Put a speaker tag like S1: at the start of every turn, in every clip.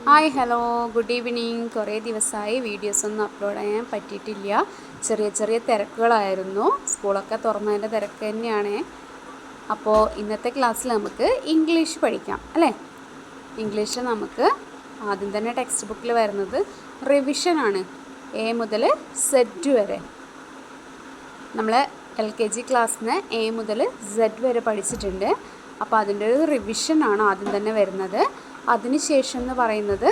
S1: Hi hello good evening. കുറേ ദിവസമായി വീഡിയോസൊന്നും upload ചെയ്യാൻ പറ്റിയിട്ടില്ല. ചെറിയ ചെറിയ തിരക്കുകളായിരുന്നു. സ്കൂളൊക്കെ തുറന്നതിൻ്റെ തിരക്ക് തന്നെയാണ്. അപ്പോൾ ഇന്നത്തെ ക്ലാസ്സിൽ നമുക്ക് ഇംഗ്ലീഷ് പഠിക്കാം അല്ലേ. ഇംഗ്ലീഷ് നമുക്ക് ആദ്യം തന്നെ ടെക്സ്റ്റ് ബുക്കിൽ വരുന്നത് റിവിഷനാണ്. എ മുതൽ സെഡ് വരെ നമ്മൾ LKG ക്ലാസ്സിന് എ മുതൽ സെഡ് വരെ പഠിച്ചിട്ടുണ്ട്. അപ്പോൾ അതിൻ്റെ ഒരു റിവിഷനാണ് ആദ്യം തന്നെ വരുന്നത്. അതിനുശേഷം എന്ന് പറയുന്നത്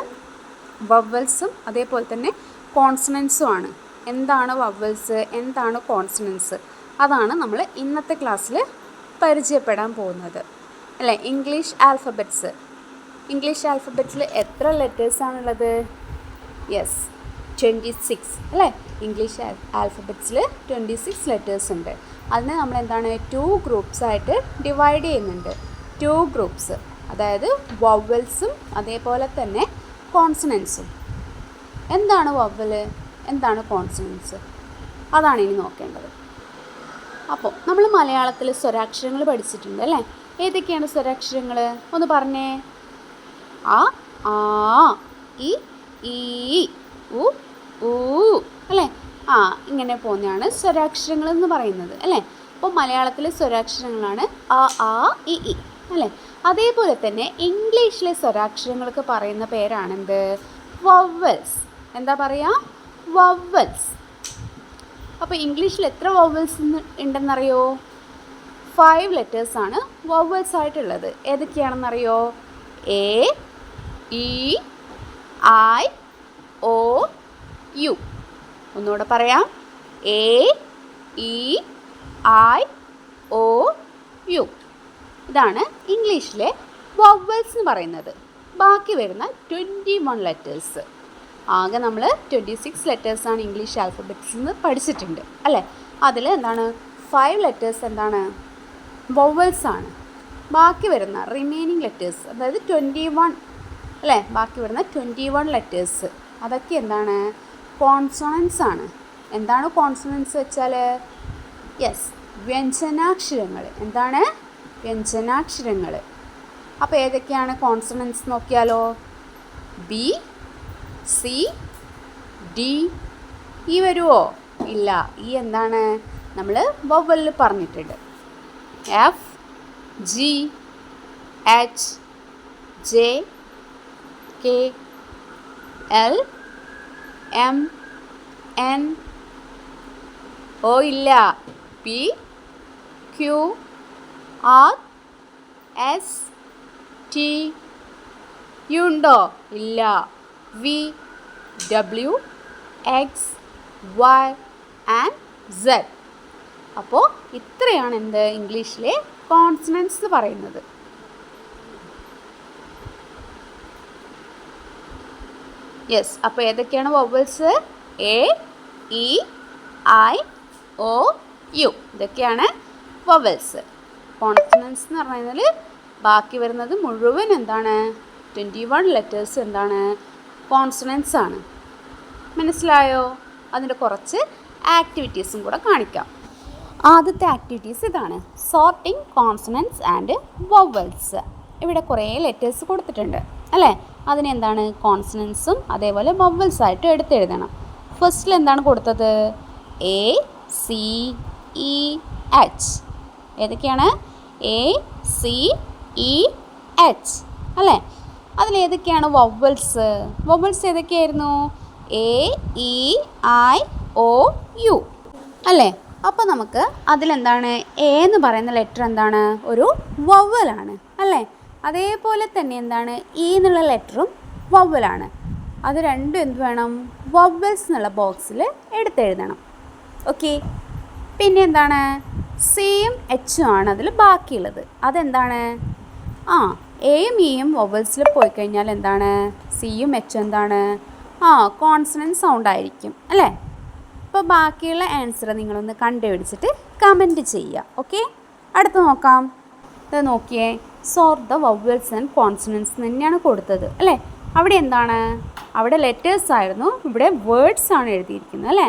S1: വവ്വൽസും അതേപോലെ തന്നെ കോൺസണൻസും ആണ്. എന്താണ് വവ്വൽസ്, എന്താണ് കോൺസണൻസ്, അതാണ് നമ്മൾ ഇന്നത്തെ ക്ലാസ്സിൽ പരിചയപ്പെടാൻ പോകുന്നത് അല്ലേ. ഇംഗ്ലീഷ് ആൽഫബറ്റ്സിൽ എത്ര ലെറ്റേഴ്സാണുള്ളത്? യെസ്, 26 അല്ലേ. ഇംഗ്ലീഷ് ആൽഫബറ്റ്സിൽ 26 ലെറ്റേഴ്സ് ഉണ്ട്. അതിനെ നമ്മൾ എന്താണ് 2 ഗ്രൂപ്പ്സായിട്ട് ഡിവൈഡ് ചെയ്യുന്നുണ്ട്. 2 ഗ്രൂപ്പ്സ്, അതായത് വവ്വൽസും അതേപോലെ തന്നെ കോൺസണൻസും. എന്താണ് വവ്വൽ, എന്താണ് കോൺസണൻസ്, അതാണ് ഇനി നോക്കേണ്ടത്. അപ്പോൾ നമ്മൾ മലയാളത്തിൽ സ്വരാക്ഷരങ്ങൾ പഠിച്ചിട്ടുണ്ട് അല്ലേ. ഏതൊക്കെയാണ് സ്വരാക്ഷരങ്ങൾ ഒന്ന് പറഞ്ഞേ. ആ, ആ, ഇ, ഈ, ഉ, ഊ അല്ലേ. ഇങ്ങനെ പോകുന്നതാണ് സ്വരാക്ഷരങ്ങൾ എന്ന് പറയുന്നത് അല്ലേ. അപ്പോൾ മലയാളത്തിലെ സ്വരാക്ഷരങ്ങളാണ് ആ, ആ, ഇ, ഈ അല്ലേ. അതേപോലെ തന്നെ ഇംഗ്ലീഷിലെ സ്വരാക്ഷരങ്ങൾക്ക് പറയുന്ന പേരാണെന്ത്? വവ്വൽസ്. എന്താ പറയുക? വവ്വൽസ്. അപ്പോൾ ഇംഗ്ലീഷിൽ എത്ര വവ്വൽസ് ഉണ്ടെന്നറിയോ? 5 ലെറ്റേഴ്സാണ് വവ്വൽസ് ആയിട്ടുള്ളത്. ഏതൊക്കെയാണെന്നറിയോ? A, E, I, O, U. ഒന്നുകൂടെ പറയാം. A, E, I, O, U. ഇതാണ് ഇംഗ്ലീഷിലെ വവ്വൽസ് എന്ന് പറയുന്നത്. ബാക്കി വരുന്ന 21 ലെറ്റേഴ്സ്. ആകെ നമ്മൾ 26 ലെറ്റേഴ്സാണ് ഇംഗ്ലീഷ് ആൽഫബറ്റ്സിൽ നിന്ന് പഠിച്ചിട്ടുണ്ട് അല്ലേ. അതിൽ എന്താണ് 5 ലെറ്റേഴ്സ് എന്താണ് വവ്വൽസ് ആണ്. ബാക്കി വരുന്ന റിമൈനിങ് ലെറ്റേഴ്സ്, അതായത് 21 അല്ലേ, ബാക്കി വരുന്ന 21 ലെറ്റേഴ്സ് അതൊക്കെ എന്താണ്? കോൺസണൻസ് ആണ്. എന്താണ് കോൺസണൻസ് വെച്ചാൽ? യെസ്, വ്യഞ്ജനാക്ഷരങ്ങൾ. എന്താണ്? വ്യഞ്ജനാക്ഷരങ്ങൾ. അപ്പോൾ ഏതൊക്കെയാണ് കോൺസണൻസ് നോക്കിയാലോ. B, C, D. ഈ വരുമോ? ഇല്ല. ഈ എന്താണ് നമ്മൾ വവ്വലിൽ പറഞ്ഞിട്ടുണ്ട്. F, G, H, J, K, L, M, N. O ഇല്ല. P, Q, R, S, T. U ഉണ്ടോ? ഇല്ല. V, W, X, Y and Z. അപ്പോൾ ഇത്രയാണ് എന്ത് ഇംഗ്ലീഷിലെ കോൺസണൻസ് എന്ന് പറയുന്നത്. യെസ്, അപ്പോൾ ഏതൊക്കെയാണ് vowels? A, E, I, O, U. ഇതൊക്കെയാണ് വവ്വൽസ്. കോൺസണൻസ് എന്ന് പറഞ്ഞാൽ ബാക്കി വരുന്നത് മുഴുവൻ എന്താണ്? 21 ലെറ്റേഴ്സ് എന്താണ്? കോൺസണൻസ് ആണ്. മനസ്സിലായോ? അതിൻ്റെ കുറച്ച് ആക്ടിവിറ്റീസും കൂടെ കാണിക്കാം. ആദ്യത്തെ ആക്ടിവിറ്റീസ് ഇതാണ്, സോർട്ടിങ് കോൺസണൻസ് ആൻഡ് വവ്വൽസ്. ഇവിടെ കുറേ ലെറ്റേഴ്സ് കൊടുത്തിട്ടുണ്ട് അല്ലേ. അതിനെന്താണ് കോൺസണൻസും അതേപോലെ വവ്വൽസ് ആയിട്ട് എടുത്തെഴുതണം. ഫസ്റ്റിൽ എന്താണ് കൊടുത്തത്? A, C, E, H. ഏതൊക്കെയാണ്? എ, സി, ഇ, എച്ച് അല്ലേ. അതിലേതൊക്കെയാണ് വവ്വൽസ്? വവ്വൽസ് ഏതൊക്കെയായിരുന്നു? A, E, I, O, U അല്ലേ. അപ്പോൾ നമുക്ക് അതിലെന്താണ് എ എന്ന് പറയുന്ന ലെറ്റർ എന്താണ്? ഒരു വവ്വലാണ് അല്ലേ. അതേപോലെ തന്നെ എന്താണ് ഇ എന്നുള്ള ലെറ്ററും വവ്വലാണ്. അത് രണ്ടും എന്ത് വേണം? വവ്വൽസ് എന്നുള്ള ബോക്സിൽ എടുത്തെഴുതണം. ഓക്കെ. പിന്നെ എന്താണ്? സിയും എച്ചും ആണ് അതിൽ ബാക്കിയുള്ളത്. അതെന്താണ്? എയും ഇയും വവ്വൽസിൽ പോയി കഴിഞ്ഞാൽ എന്താണ്? സിയും എച്ചും എന്താണ്? കോൺസണൻറ്റ് സൗണ്ട് ആയിരിക്കും അല്ലേ. അപ്പോൾ ബാക്കിയുള്ള ആൻസർ നിങ്ങളൊന്ന് കണ്ടുപിടിച്ചിട്ട് കമൻറ്റ് ചെയ്യുക. ഓക്കെ, അടുത്ത് നോക്കാം. ഇത് നോക്കിയേ, sort the vowels and consonants തന്നെയാണ് കൊടുത്തത് അല്ലേ. അവിടെ എന്താണ്? അവിടെ ലെറ്റേഴ്സ് ആയിരുന്നു, ഇവിടെ വേർഡ്സ് ആണ് എഴുതിയിരിക്കുന്നത് അല്ലേ.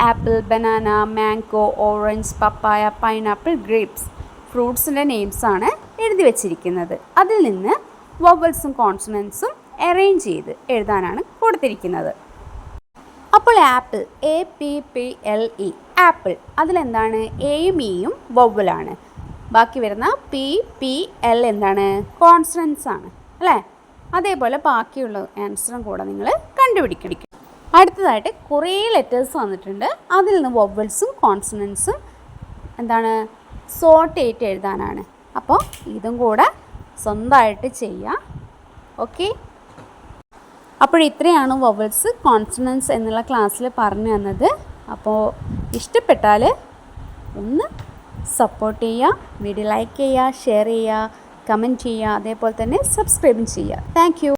S1: ആപ്പിൾ, ബനാന, മാംഗോ, ഓറഞ്ച്, പപ്പായ, പൈനാപ്പിൾ, ഗ്രേപ്സ്. ഫ്രൂട്ട്സിൻ്റെ നെയിംസാണ് എഴുതി വച്ചിരിക്കുന്നത്. അതിൽ നിന്ന് വവ്വൽസും കോൺസണൻസും അറേഞ്ച് ചെയ്ത് എഴുതാനാണ് കൊടുത്തിരിക്കുന്നത്. അപ്പോൾ ആപ്പിൾ, APPLE, ആപ്പിൾ, അതിലെന്താണ് എയും ഇയും വവ്വലാണ്. ബാക്കി വരുന്ന PPL എന്താണ്, കോൺസണൻസ് ആണ് അല്ലേ. അതേപോലെ ബാക്കിയുള്ള ആൻസറും കൂടെ നിങ്ങൾ കണ്ടുപിടിക്കണം. അടുത്തതായിട്ട് കുറേ ലെറ്റേഴ്സ് വന്നിട്ടുണ്ട്. അതിൽ നിന്ന് വവ്വൽസും കോൺസണൻസും എന്താണ് സോർട്ട് ചെയ്തിട്ട് എഴുതാനാണ്. അപ്പോൾ ഇതും കൂടെ സ്വന്തമായിട്ട് ചെയ്യാം. ഓക്കെ, അപ്പോൾ ഇത്രയാണ് വവൽസ് കോൺസണൻസ് എന്നുള്ള ക്ലാസ്സിൽ പറഞ്ഞു തന്നത്. അപ്പോൾ ഇഷ്ടപ്പെട്ടാൽ ഒന്ന് സപ്പോർട്ട് ചെയ്യുക, വീഡിയോ ലൈക്ക് ചെയ്യുക, ഷെയർ ചെയ്യുക, കമൻറ്റ് ചെയ്യുക, അതേപോലെ തന്നെ സബ്സ്ക്രൈബും ചെയ്യുക. Thank you.